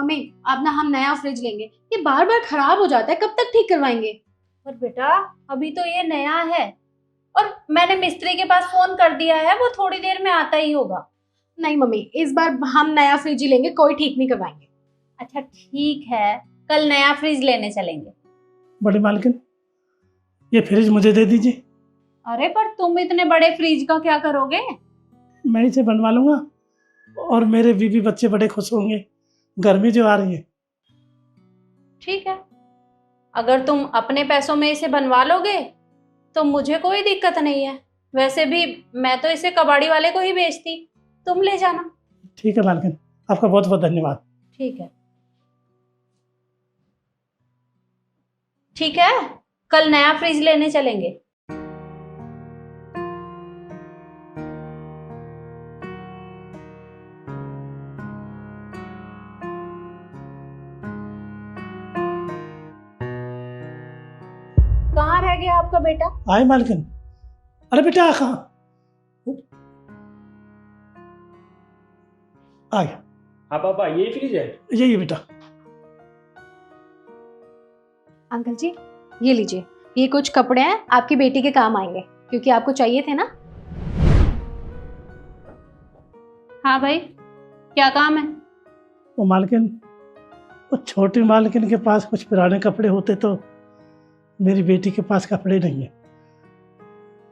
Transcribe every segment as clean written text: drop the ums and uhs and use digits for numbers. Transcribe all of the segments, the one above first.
Mummy अब ना हम नया फ्रिज लेंगे, ये बार बार खराब हो जाता है, कब तक ठीक करवाएंगे? पर बेटा अभी तो ये नया है और मैंने मिस्त्री के पास फोन कर दिया है, वो थोड़ी देर में आता ही होगा। नहीं मम्मी, इस बार हम नया फ्रिज ही लेंगे, कोई ठीक नहीं करवाएंगे। अच्छा ठीक है, कल नया फ्रिज लेने चलेंगे। बड़ी मालकिन, ये फ्रिज मुझे दे दीजिए। अरे पर तुम इतने बड़े फ्रिज का क्या करोगे? मैं इसे बनवा लूंगा और मेरे बीवी बच्चे बड़े खुश होंगे, गर्मी जो आ रही है। ठीक है, अगर तुम अपने पैसों में इसे बनवा लोगे तो मुझे कोई दिक्कत नहीं है। वैसे भी मैं तो इसे कबाड़ी वाले को ही बेचती, तुम ले जाना। ठीक है मालकिन, आपका बहुत बहुत धन्यवाद। ठीक है, ठीक है, कल नया फ्रिज लेने चलेंगे। कहाँ रह गया आपका बेटा? आए मालकिन। अरे बेटा कहाँ आ गया? हाँ पापा, ये फ्रिज है। यही है बेटा। अंकल जी ये लीजिए, ये कुछ कपड़े हैं, आपकी बेटी के काम आएंगे क्योंकि आपको चाहिए थे ना। हाँ भाई, क्या काम है? वो मालकिन, वो छोटी मालकिन के पास कुछ पुराने कपड़े होते तो मेरी बेटी के पास कपड़े नहीं है,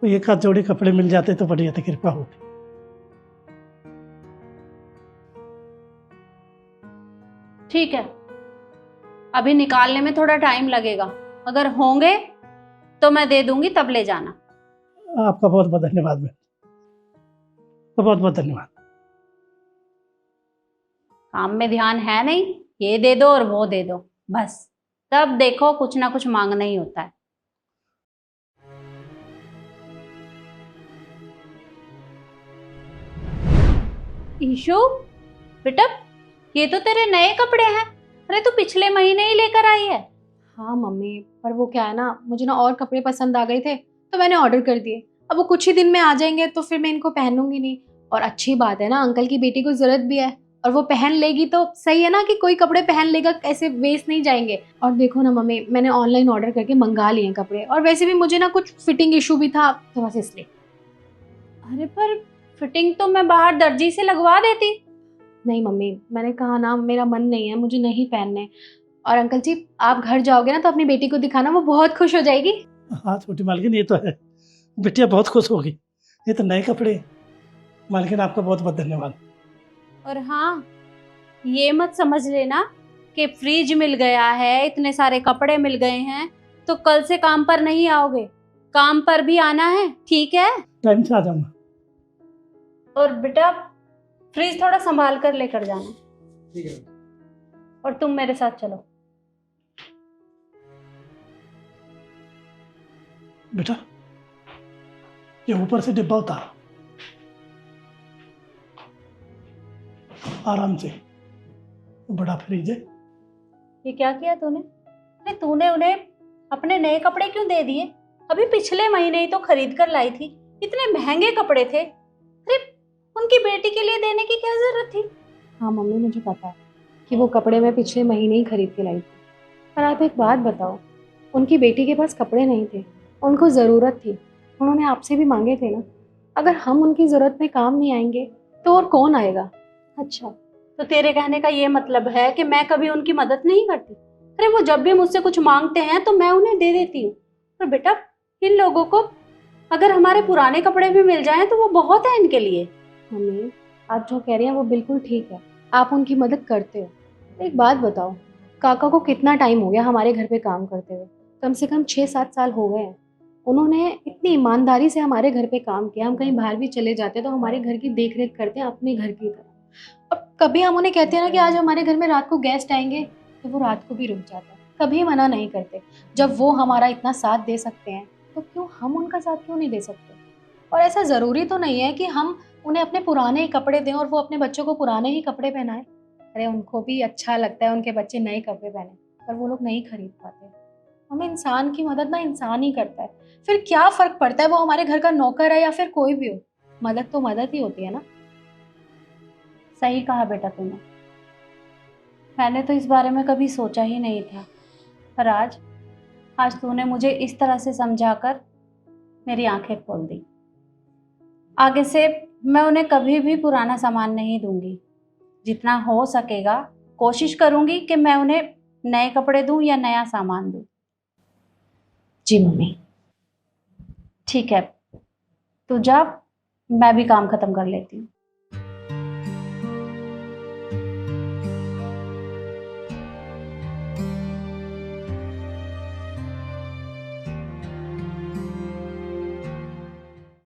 तो एक आध जोड़ी कपड़े मिल जाते तो बढ़िया थी, कृपा होती। ठीक है, अभी निकालने में थोड़ा टाइम लगेगा, अगर होंगे तो मैं दे दूंगी, तब ले जाना। आपका बहुत बहुत धन्यवाद बहन, तो बहुत बहुत धन्यवाद। काम में ध्यान है नहीं, ये दे दो और वो दे दो, बस तब देखो कुछ ना कुछ मांगना ही होता है। ईशु बेटा, ये तो तेरे नए कपड़े हैं। अरे तू पिछले महीने ही लेकर आई है। हाँ मम्मी, पर वो क्या है ना, मुझे ना और कपड़े पसंद आ गए थे तो मैंने ऑर्डर कर दिए। अब वो कुछ ही दिन में आ जाएंगे तो फिर मैं इनको पहनूंगी नहीं। और अच्छी बात है ना, अंकल की बेटी को जरूरत भी है और वो पहन लेगी तो सही है ना, कि कोई कपड़े पहन लेगा, ऐसे वेस्ट नहीं जाएंगे। और देखो ना मम्मी, मैंने ऑनलाइन ऑर्डर करके मंगा लिए कपड़े, और वैसे भी मुझे ना कुछ फिटिंग इशू भी था तो बस इसलिए। अरे पर फिटिंग तो मैं बाहर दर्जी से लगवा देती। नहीं मम्मी, मैंने कहा ना मेरा मन नहीं है, मुझे नहीं पहनने। और अंकल जी आप घर जाओगे ना तो अपनी बेटी को दिखाना, वो बहुत खुश हो जाएगी। हाँ छोटी मालकिन, ये तो है, बिटिया बहुत खुश होगी, ये तो नए कपड़े। मालकिन आपका बहुत बहुत धन्यवाद। और हाँ, ये मत समझ लेना कि फ्रिज मिल गया है, इतने सारे कपड़े मिल गए हैं तो कल से काम पर नहीं आओगे। काम पर भी आना है, ठीक है? टाइम से आ जाऊंगा। और बेटा फ्रिज थोड़ा संभाल कर लेकर जाना। ठीक है। और तुम मेरे साथ चलो। बेटा ये ऊपर से डिब्बा उतार, आराम से, बड़ा फ्रिज है। ये क्या किया तूने? अरे तूने उन्हें अपने नए कपड़े क्यों दे दिए? अभी पिछले महीने ही तो खरीद कर लाई थी, इतने महंगे कपड़े थे। अरे उनकी बेटी के लिए देने की क्या जरूरत थी? हाँ मम्मी, मुझे पता है कि वो कपड़े मैं पिछले महीने ही खरीद के लाई थी। पर आप एक बात बताओ, उनकी बेटी के पास कपड़े नहीं थे, उनको ज़रूरत थी, उन्होंने आपसे भी मांगे थे ना। अगर हम उनकी ज़रूरत में काम नहीं आएंगे तो और कौन आएगा? अच्छा, तो तेरे कहने का ये मतलब है कि मैं कभी उनकी मदद नहीं करती? अरे वो जब भी मुझसे कुछ मांगते हैं तो मैं उन्हें दे देती हूँ। पर बेटा इन लोगों को अगर हमारे पुराने कपड़े भी मिल जाएं तो वो बहुत है इनके लिए। मम्मी आप जो कह रही हैं वो बिल्कुल ठीक है, आप उनकी मदद करते हो। एक बात बताओ, काका को कितना टाइम हो गया हमारे घर पे काम करते हुए? कम से कम 6-7 साल हो गए हैं। उन्होंने इतनी ईमानदारी से हमारे घर पे काम किया, हम कहीं बाहर भी चले जाते तो हमारे घर की देख रेख करते हैं अपने घर की तरह। और कभी हम उन्हें कहते हैं ना कि आज हमारे घर में रात को गेस्ट आएंगे, तो वो रात को भी रुक जाता है, कभी मना नहीं करते। जब वो हमारा इतना साथ दे सकते हैं तो क्यों हम उनका साथ क्यों नहीं दे सकते? और ऐसा ज़रूरी तो नहीं है कि हम उन्हें अपने पुराने ही कपड़े दें और वो अपने बच्चों को पुराने ही कपड़े पहनाएं। अरे उनको भी अच्छा लगता है उनके बच्चे नए कपड़े पहने, पर वो लोग नहीं खरीद पाते। हमें इंसान की मदद ना इंसान ही करता है, फिर क्या फ़र्क पड़ता है वो हमारे घर का नौकर है या फिर कोई भी हो। मदद तो मदद ही होती है ना। सही कहा बेटा तुमने। मैंने तो इस बारे में कभी सोचा ही नहीं था, पर आज तूने मुझे इस तरह से समझाकर मेरी आंखें खोल दी। आगे से मैं उन्हें कभी भी पुराना सामान नहीं दूंगी। जितना हो सकेगा कोशिश करूंगी कि मैं उन्हें नए कपड़े दूं या नया सामान दूं। जी मम्मी। ठीक है, तू जा, मैं भी काम खत्म कर लेती हूँ।